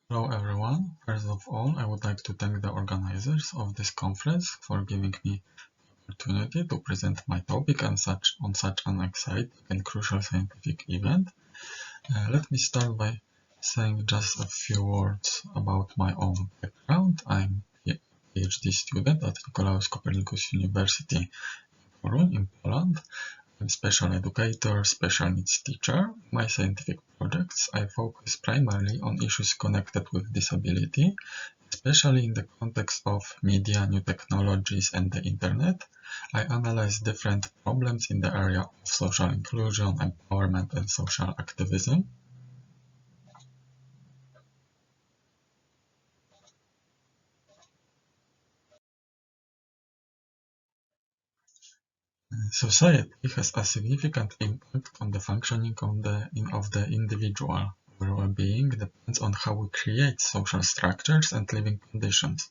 Hello everyone. First of all, I would like to thank the organizers of this conference for giving me the opportunity to present my topic on such an exciting and crucial scientific event. Let me start by saying just a few words about my own background. I'm a PhD student at Nicolaus Copernicus University in Poland. I'm special educator, special needs teacher. My scientific projects, I focus primarily on issues connected with disability, especially in the context of media, new technologies, and the internet. I analyze different problems in the area of social inclusion, empowerment, and social activism. Society has a significant impact on the functioning of the individual. Our well-being depends on how we create social structures and living conditions.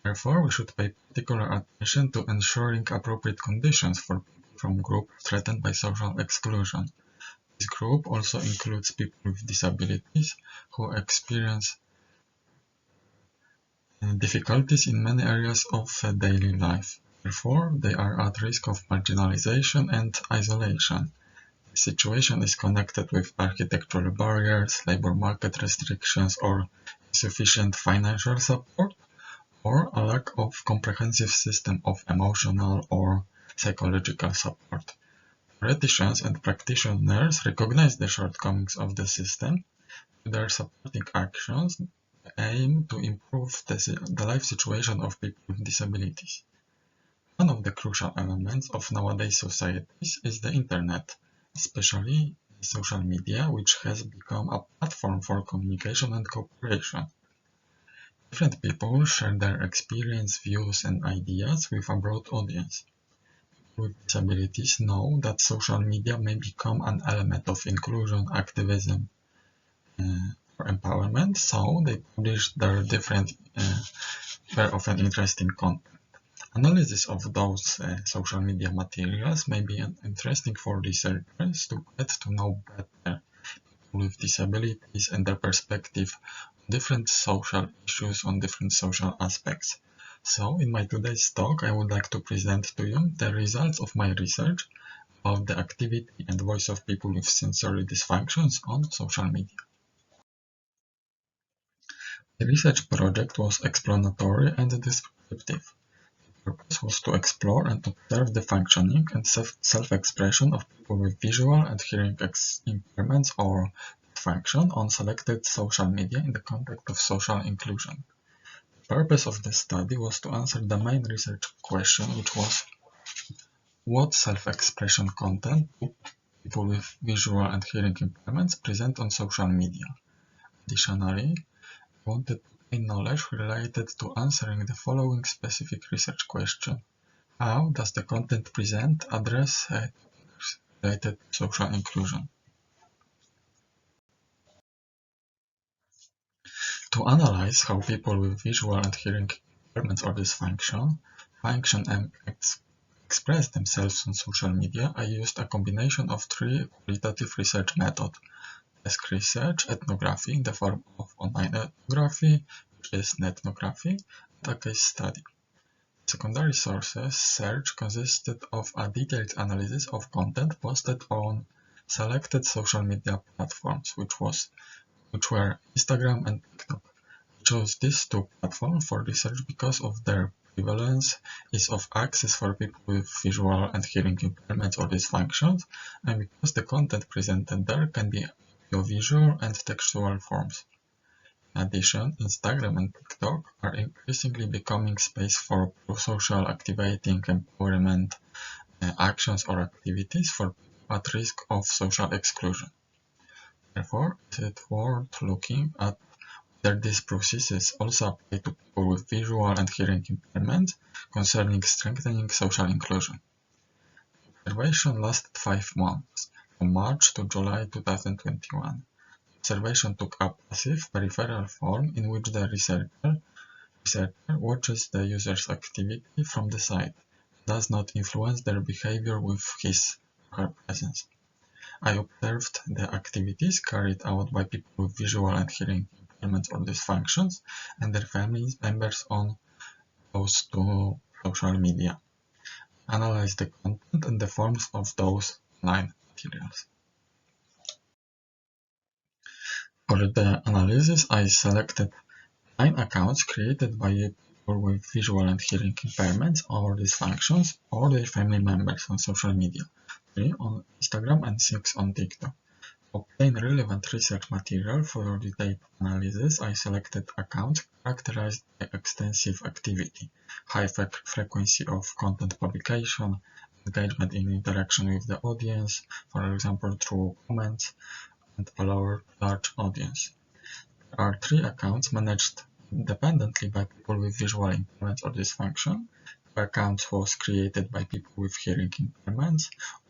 Therefore, we should pay particular attention to ensuring appropriate conditions for people from groups threatened by social exclusion. This group also includes people with disabilities who experience difficulties in many areas of daily life. Therefore, they are at risk of marginalization and isolation. The situation is connected with architectural barriers, labor market restrictions, or insufficient financial support, or a lack of comprehensive system of emotional or psychological support. Theoreticians and practitioners recognize the shortcomings of the system. Their supporting actions aim to improve the life situation of people with disabilities. One of the crucial elements of nowadays societies is the internet, especially social media, which has become a platform for communication and cooperation. Different people share their experience, views, and ideas with a broad audience. People with disabilities know that social media may become an element of inclusion, activism, or empowerment, so they publish their very often interesting content. Analysis of those social media materials may be interesting for researchers to get to know better people with disabilities and their perspective on different social issues, on different social aspects. So, in my today's talk, I would like to present to you the results of my research about the activity and voice of people with sensory dysfunctions on social media. The research project was explanatory and descriptive. The purpose was to explore and observe the functioning and self-expression of people with visual and hearing impairments or dysfunction on selected social media in the context of social inclusion. The purpose of the study was to answer the main research question, which was what self-expression content do people with visual and hearing impairments present on social media. Additionally, I wanted to gain knowledge related to answering the following specific research question. How does the content present address topics related to social inclusion? To analyze how people with visual and hearing impairments or dysfunction function and express themselves on social media, I used a combination of three qualitative research methods: desk research, ethnography in the form of online ethnography, which is nethnography, and a case study. Secondary sources search consisted of a detailed analysis of content posted on selected social media platforms, which were Instagram and TikTok. I chose these two platforms for research because of their prevalence, ease of access for people with visual and hearing impairments or dysfunctions, and because the content presented there can be audiovisual and textual forms. In addition, Instagram and TikTok are increasingly becoming space for pro-social activating empowerment actions or activities for people at risk of social exclusion. Therefore, it is worth looking at whether these processes also apply to people with visual and hearing impairments concerning strengthening social inclusion. The observation lasted 5 months, from March to July 2021. Observation took a passive, peripheral form in which the researcher watches the user's activity from the side, does not influence their behavior with his or her presence. I observed the activities carried out by people with visual and hearing impairments or dysfunctions and their family members on those to social media. Analyze the content and the forms of those online materials. For the analysis, I selected 9 accounts created by people with visual and hearing impairments or dysfunctions or their family members on social media, 3 on Instagram and 6 on TikTok. To obtain relevant research material for the data analysis, I selected accounts characterized by extensive activity, high frequency of content publication, engagement in interaction with the audience, for example through comments, and a large audience. There are 3 accounts managed independently by people with visual impairments or dysfunction. 2 accounts was created by people with hearing impairments.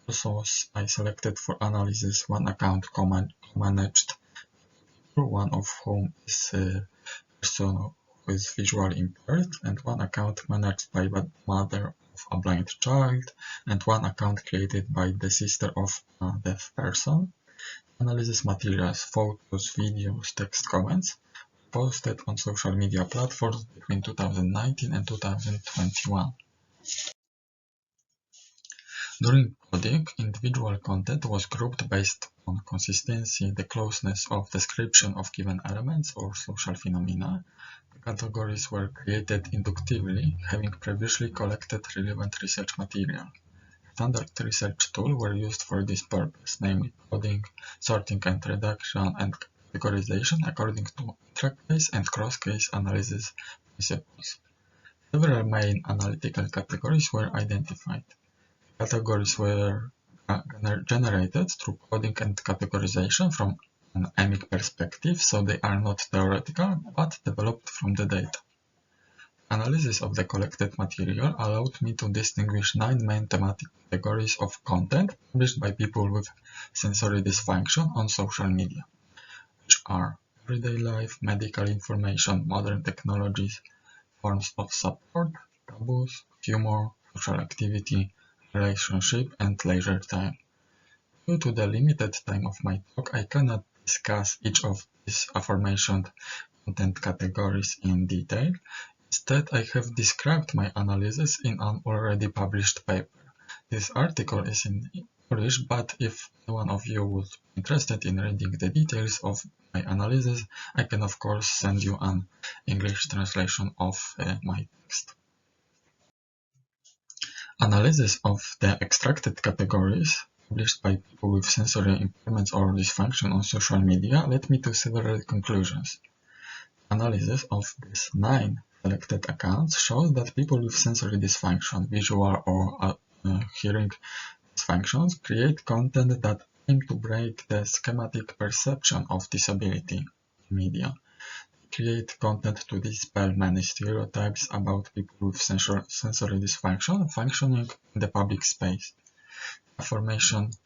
Also, I selected for analysis 1 account co-managed, one of whom is a person who is visually impaired, and 1 account managed by the mother of a blind child, and 1 account created by the sister of a deaf person. Analysis materials, photos, videos, text comments posted on social media platforms between 2019 and 2021. During coding, individual content was grouped based on consistency, the closeness of description of given elements or social phenomena. The categories were created inductively, having previously collected relevant research material. Standard research tools were used for this purpose, namely coding, sorting and reduction, and categorization according to intra-case and cross-case analysis principles. Several main analytical categories were identified. Categories were generated through coding and categorization from an emic perspective, so they are not theoretical, but developed from the data. Analysis of the collected material allowed me to distinguish 9 main thematic categories of content published by people with sensory dysfunction on social media, which are everyday life, medical information, modern technologies, forms of support, taboos, humor, social activity, relationship, and leisure time. Due to the limited time of my talk, I cannot discuss each of these aforementioned content categories in detail. Instead, I have described my analysis in an already published paper. This article is in English, but if one of you would be interested in reading the details of my analysis, I can of course send you an English translation of my text. Analysis of the extracted categories published by people with sensory impairments or dysfunction on social media led me to several conclusions. Analysis of these 9 selected accounts shows that people with sensory dysfunction, visual or hearing dysfunctions, create content that aim to break the schematic perception of disability in media. They create content to dispel many stereotypes about people with sensory dysfunction functioning in the public space. Aforementioned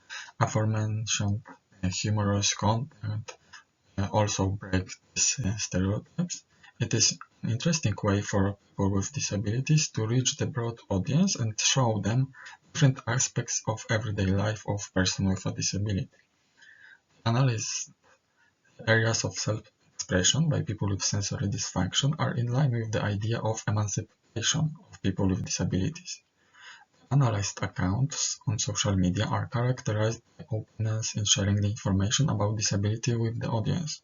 humorous content also break these stereotypes. It is an interesting way for people with disabilities to reach the broad audience and show them different aspects of everyday life of person with a disability. Analyze areas of self-expression by people with sensory dysfunction are in line with the idea of emancipation of people with disabilities. Analyzed accounts on social media are characterized by openness in sharing the information about disability with the audience.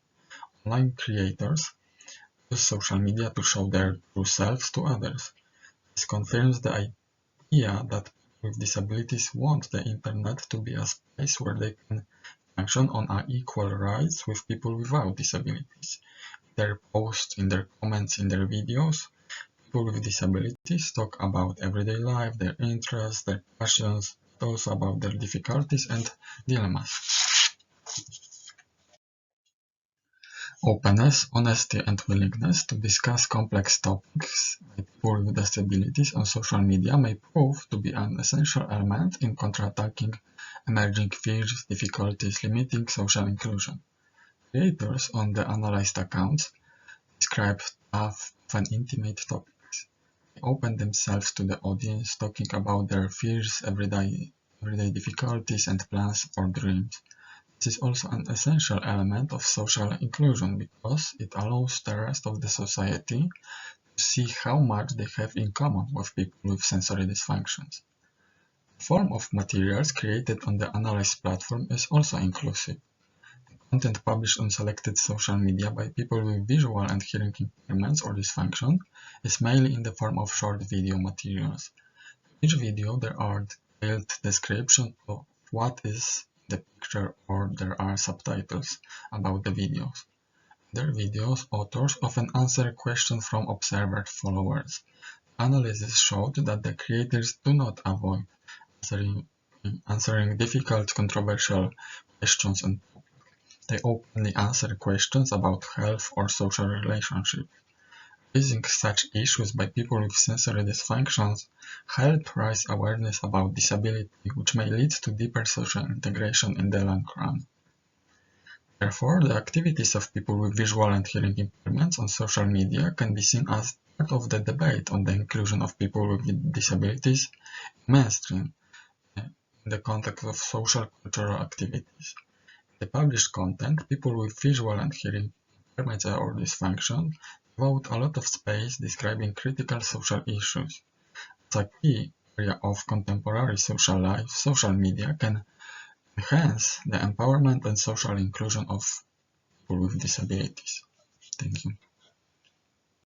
Online creators use social media to show their true selves to others. This confirms the idea that people with disabilities want the internet to be a space where they can function on equal rights with people without disabilities. In their posts, in their comments, in their videos, people with disabilities talk about everyday life, their interests, their passions, but also about their difficulties and dilemmas. Openness, honesty, and willingness to discuss complex topics by people with disabilities on social media may prove to be an essential element in counterattacking emerging fears, difficulties limiting social inclusion. Creators on the analyzed accounts describe tough, often intimate topics. They open themselves to the audience, talking about their fears, everyday difficulties, and plans or dreams. This is also an essential element of social inclusion because it allows the rest of the society to see how much they have in common with people with sensory dysfunctions. The form of materials created on the analyzed platform is also inclusive. Content published on selected social media by people with visual and hearing impairments or dysfunction is mainly in the form of short video materials. In each video there are detailed descriptions of what is the picture, or there are subtitles about the videos. In their videos, authors often answer questions from observer followers. Analysis showed that the creators do not avoid answering difficult, controversial questions, and they openly answer questions about health or social relationships. Raising such issues by people with sensory dysfunctions help raise awareness about disability, which may lead to deeper social integration in the long run. Therefore, the activities of people with visual and hearing impairments on social media can be seen as part of the debate on the inclusion of people with disabilities in mainstream in the context of social cultural activities. In the published content, people with visual and hearing impairments or dysfunction devote a lot of space describing critical social issues. As a key area of contemporary social life, social media can enhance the empowerment and social inclusion of people with disabilities. Thank you.